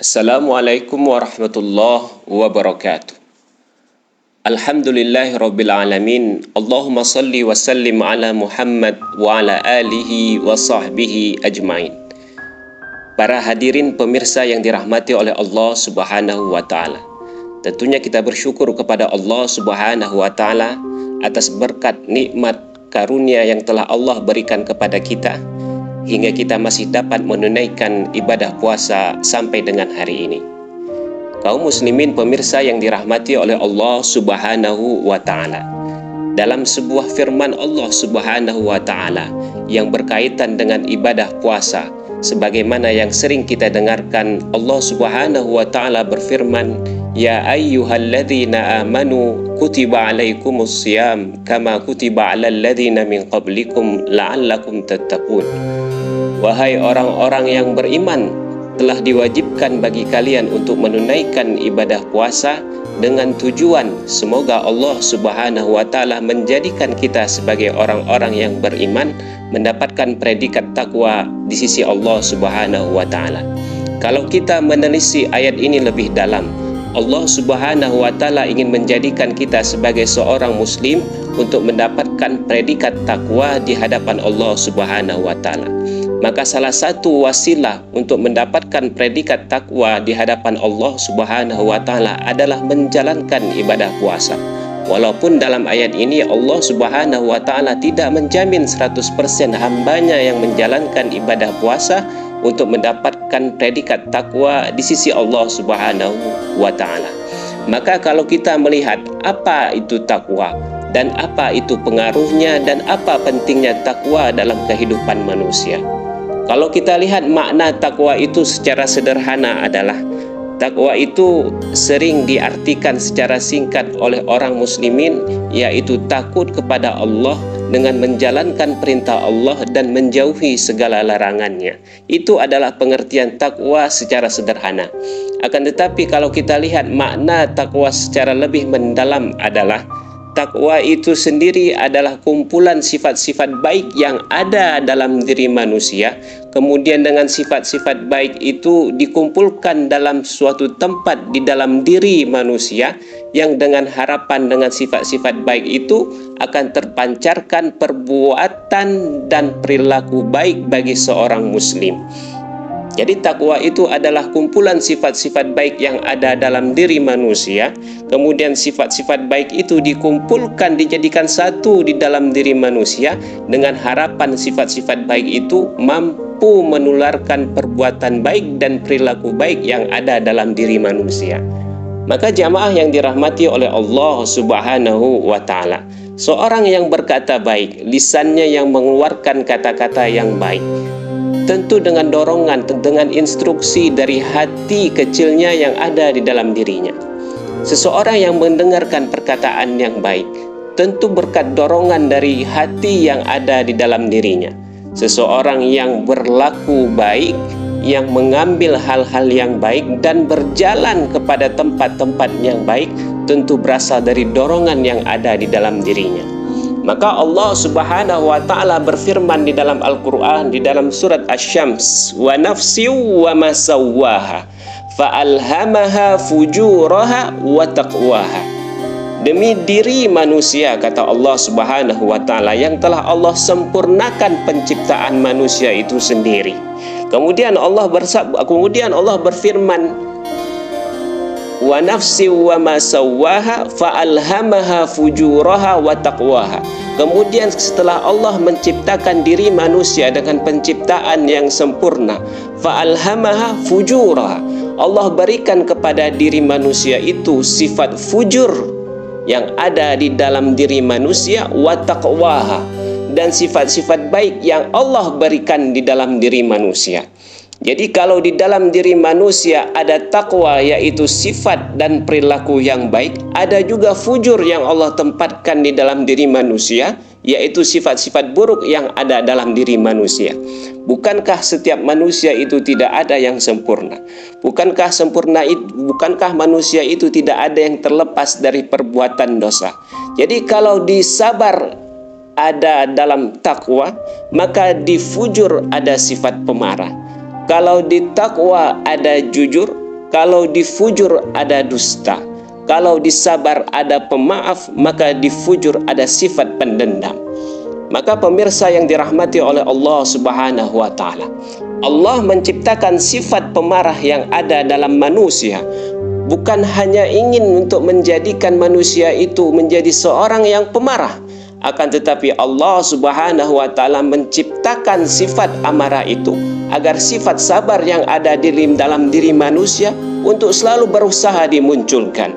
Assalamualaikum warahmatullahi wabarakatuh. Alhamdulillahirabbil alamin. Allahumma salli wa sallim ala Muhammad wa ala alihi wa sahbihi ajmain. Para hadirin pemirsa yang dirahmati oleh Allah Subhanahu wa taala. Tentunya kita bersyukur kepada Allah Subhanahu wa taala atas berkat nikmat karunia yang telah Allah berikan kepada kita hingga kita masih dapat menunaikan ibadah puasa sampai dengan hari ini. Kaum muslimin pemirsa yang dirahmati oleh Allah Subhanahu wa taala. Dalam sebuah firman Allah Subhanahu wa taala yang berkaitan dengan ibadah puasa, sebagaimana yang sering kita dengarkan, Allah Subhanahu wa taala berfirman, "Ya ayyuhalladzina amanu kutiba alaikumus syiyam kama kutiba alal ladzina min qablikum la'allakum tattaqun." Wahai orang-orang yang beriman, telah diwajibkan bagi kalian untuk menunaikan ibadah puasa dengan tujuan semoga Allah Subhanahu wa taala menjadikan kita sebagai orang-orang yang beriman, mendapatkan predikat takwa di sisi Allah Subhanahu wa taala. Kalau kita menelisik ayat ini lebih dalam, Allah Subhanahu wa taala ingin menjadikan kita sebagai seorang muslim untuk mendapatkan predikat takwa di hadapan Allah Subhanahu wa taala. Maka salah satu wasilah untuk mendapatkan predikat takwa di hadapan Allah Subhanahu wa taala adalah menjalankan ibadah puasa. Walaupun dalam ayat ini Allah Subhanahu wa taala tidak menjamin 100% hambanya yang menjalankan ibadah puasa untuk mendapatkan predikat takwa di sisi Allah Subhanahu wa taala. Maka kalau kita melihat apa itu takwa dan apa itu pengaruhnya dan apa pentingnya takwa dalam kehidupan manusia. Kalau kita lihat makna takwa itu secara sederhana adalah takwa itu sering diartikan secara singkat oleh orang muslimin, yaitu takut kepada Allah dengan menjalankan perintah Allah dan menjauhi segala larangannya. Itu adalah pengertian takwa secara sederhana. Akan tetapi kalau kita lihat makna takwa secara lebih mendalam adalah takwa itu sendiri adalah kumpulan sifat-sifat baik yang ada dalam diri manusia. Kemudian dengan sifat-sifat baik itu dikumpulkan dalam suatu tempat di dalam diri manusia, yang dengan harapan dengan sifat-sifat baik itu akan terpancarkan perbuatan dan perilaku baik bagi seorang muslim. Jadi takwa itu adalah kumpulan sifat-sifat baik yang ada dalam diri manusia. Kemudian sifat-sifat baik itu dikumpulkan, dijadikan satu di dalam diri manusia dengan harapan sifat-sifat baik itu mampu menularkan perbuatan baik dan perilaku baik yang ada dalam diri manusia. Maka jamaah yang dirahmati oleh Allah Subhanahu wa taala, seorang yang berkata baik, lisannya yang mengeluarkan kata-kata yang baik, tentu dengan dorongan, dengan instruksi dari hati kecilnya yang ada di dalam dirinya. Seseorang yang mendengarkan perkataan yang baik tentu berkat dorongan dari hati yang ada di dalam dirinya. Seseorang yang berlaku baik, yang mengambil hal-hal yang baik dan berjalan kepada tempat-tempat yang baik, tentu berasal dari dorongan yang ada di dalam dirinya. Maka Allah Subhanahu wa taala berfirman di dalam Al-Qur'an, di dalam surat Asy-Syams, "Wa nafsi wa ma sawwaha fa alhamaha fujuraha wa taqwaha." Demi diri manusia, kata Allah Subhanahu wa taala, yang telah Allah sempurnakan penciptaan manusia itu sendiri. Kemudian Allah berfirman, "Wa nafsi wa ma sawwaha fa alhamaha fujuraha wa taqwaha." Kemudian setelah Allah menciptakan diri manusia dengan penciptaan yang sempurna, fa alhamaha fujuraha, Allah berikan kepada diri manusia itu sifat fujur yang ada di dalam diri manusia, wa taqwaha, dan sifat-sifat baik yang Allah berikan di dalam diri manusia. Jadi kalau di dalam diri manusia ada takwa, yaitu sifat dan perilaku yang baik, ada juga fujur yang Allah tempatkan di dalam diri manusia, yaitu sifat-sifat buruk yang ada dalam diri manusia. Bukankah setiap manusia itu tidak ada yang sempurna? Bukankah manusia itu tidak ada yang terlepas dari perbuatan dosa? Jadi kalau disabar ada dalam takwa, maka di fujur ada sifat pemarah. Kalau di takwa ada jujur, kalau di fujur ada dusta, kalau di sabar ada pemaaf, maka di fujur ada sifat pendendam. Maka pemirsa yang dirahmati oleh Allah Subhanahu wa taala, Allah menciptakan sifat pemarah yang ada dalam manusia bukan hanya ingin untuk menjadikan manusia itu menjadi seorang yang pemarah, akan tetapi Allah Subhanahu wa taala menciptakan sifat amarah itu agar sifat sabar yang ada dalam diri manusia untuk selalu berusaha dimunculkan.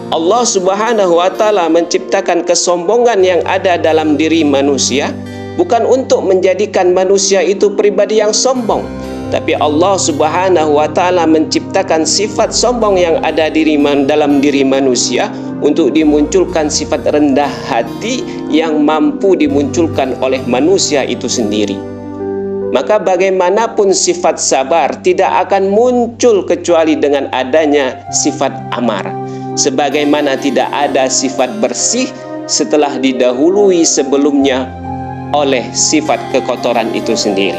Allah Subhanahu wa taala menciptakan kesombongan yang ada dalam diri manusia bukan untuk menjadikan manusia itu pribadi yang sombong, tapi Allah Subhanahu wa taala menciptakan sifat sombong yang ada dalam diri manusia untuk dimunculkan sifat rendah hati yang mampu dimunculkan oleh manusia itu sendiri. Maka bagaimanapun sifat sabar tidak akan muncul kecuali dengan adanya sifat amarah. Sebagaimana tidak ada sifat bersih setelah didahului sebelumnya oleh sifat kekotoran itu sendiri.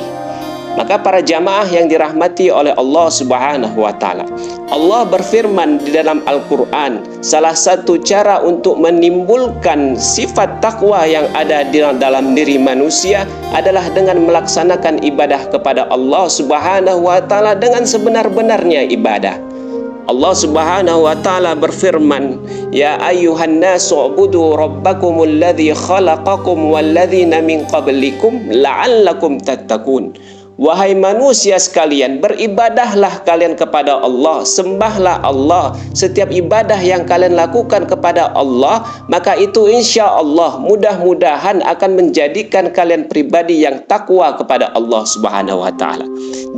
Maka para jamaah yang dirahmati oleh Allah Subhanahu wa taala, Allah berfirman di dalam Al-Qur'an, salah satu cara untuk menimbulkan sifat takwa yang ada di dalam diri manusia adalah dengan melaksanakan ibadah kepada Allah Subhanahu wa taala dengan sebenar-benarnya ibadah. Allah Subhanahu wa taala berfirman, ya ayyuhan nasu ubudu rabbakumul ladzi khalaqakum walladzina min qablikum la'allakum tattaqun. Wahai manusia sekalian, beribadahlah kalian kepada Allah, sembahlah Allah. Setiap ibadah yang kalian lakukan kepada Allah, maka itu insya Allah mudah-mudahan akan menjadikan kalian pribadi yang takwa kepada Allah Subhanahu wa taala.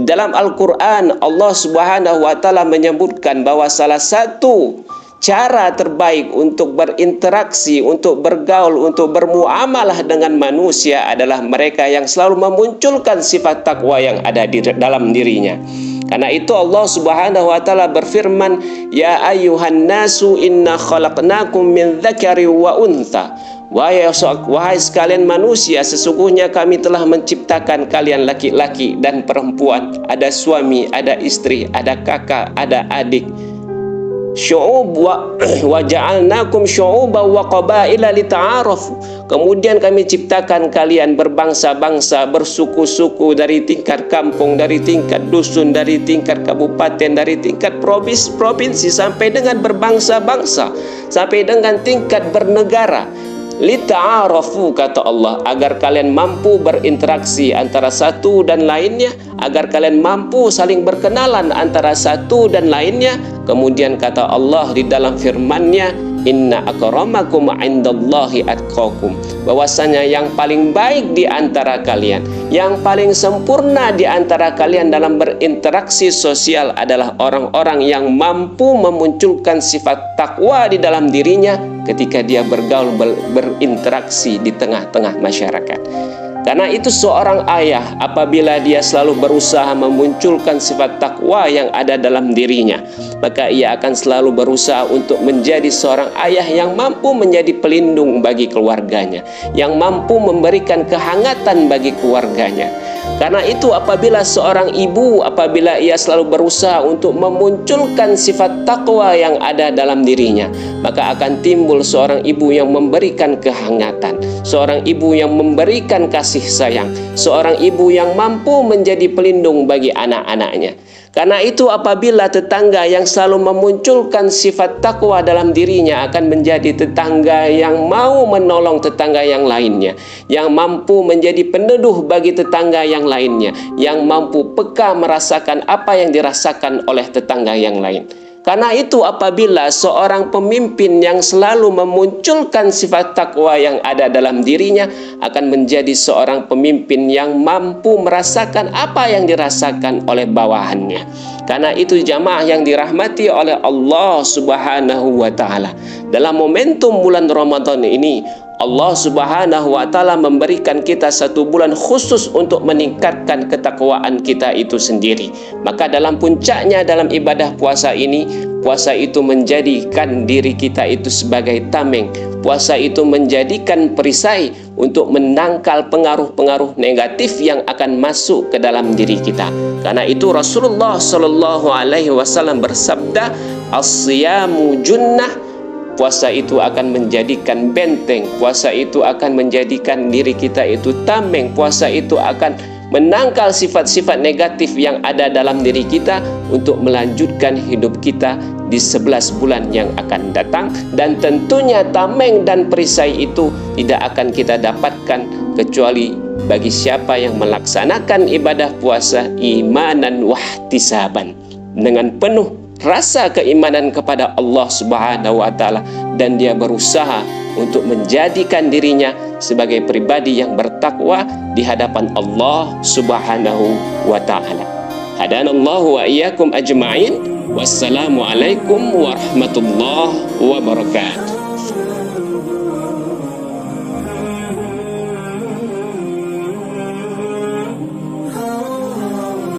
Dalam Al-Quran, Allah Subhanahu wa taala menyebutkan bahwa salah satu cara terbaik untuk berinteraksi, untuk bergaul, untuk bermuamalah dengan manusia adalah mereka yang selalu memunculkan sifat takwa yang ada di dalam dirinya. Karena itu Allah Subhanahu wa taala berfirman, ya ayyuhan nasu inna khalaqnakum min dzakari wa untha. Wahai sekalian manusia, sesungguhnya kami telah menciptakan kalian laki-laki dan perempuan, ada suami, ada istri, ada kakak, ada adik. Syu'ub wa ja'alnakum syu'uban wa qabaila lita'arafu. Kemudian kami ciptakan kalian berbangsa-bangsa, bersuku-suku, dari tingkat kampung, dari tingkat dusun, dari tingkat kabupaten, dari tingkat provinsi sampai dengan berbangsa-bangsa, sampai dengan tingkat bernegara. Lita'arafu, kata Allah, agar kalian mampu berinteraksi antara satu dan lainnya, agar kalian mampu saling berkenalan antara satu dan lainnya. Kemudian kata Allah di dalam firman-Nya, inna akramakum indallahi atqakum, bahwasanya yang paling baik di antara kalian, yang paling sempurna di antara kalian dalam berinteraksi sosial adalah orang-orang yang mampu memunculkan sifat takwa di dalam dirinya ketika dia bergaul, berinteraksi di tengah-tengah masyarakat. Karena itu seorang ayah apabila dia selalu berusaha memunculkan sifat takwa yang ada dalam dirinya, maka ia akan selalu berusaha untuk menjadi seorang ayah yang mampu menjadi pelindung bagi keluarganya, yang mampu memberikan kehangatan bagi keluarganya. Karena itu apabila seorang ibu, apabila ia selalu berusaha untuk memunculkan sifat takwa yang ada dalam dirinya, maka akan timbul seorang ibu yang memberikan kehangatan, seorang ibu yang memberikan kasih sayang, seorang ibu yang mampu menjadi pelindung bagi anak-anaknya. Karena itu apabila tetangga yang selalu memunculkan sifat takwa dalam dirinya akan menjadi tetangga yang mau menolong tetangga yang lainnya, yang mampu menjadi peneduh bagi tetangga yang lainnya, yang mampu peka merasakan apa yang dirasakan oleh tetangga yang lain. Karena itu apabila seorang pemimpin yang selalu memunculkan sifat takwa yang ada dalam dirinya akan menjadi seorang pemimpin yang mampu merasakan apa yang dirasakan oleh bawahannya. Karena itu jamaah yang dirahmati oleh Allah Subhanahu wa taala, dalam momentum bulan Ramadan ini Allah Subhanahu wa taala memberikan kita 1 bulan khusus untuk meningkatkan ketakwaan kita itu sendiri. Maka dalam puncaknya dalam ibadah puasa ini, puasa itu menjadikan diri kita itu sebagai tameng. Puasa itu menjadikan perisai untuk menangkal pengaruh-pengaruh negatif yang akan masuk ke dalam diri kita. Karena itu Rasulullah sallallahu alaihi wasallam bersabda, "As-siyamu junnah." Puasa itu akan menjadikan benteng, puasa itu akan menjadikan diri kita itu tameng, puasa itu akan menangkal sifat-sifat negatif yang ada dalam diri kita untuk melanjutkan hidup kita di 11 bulan yang akan datang. Dan tentunya tameng dan perisai itu tidak akan kita dapatkan kecuali bagi siapa yang melaksanakan ibadah puasa imanan wahtisaban, dengan penuh rasa keimanan kepada Allah Subhanahu wa taala, dan dia berusaha untuk menjadikan dirinya sebagai pribadi yang bertakwa di hadapan Allah Subhanahu wa taala. Hadanallahu wa iyyakum ajma'in. Wassalamualaikum warahmatullahi wabarakatuh.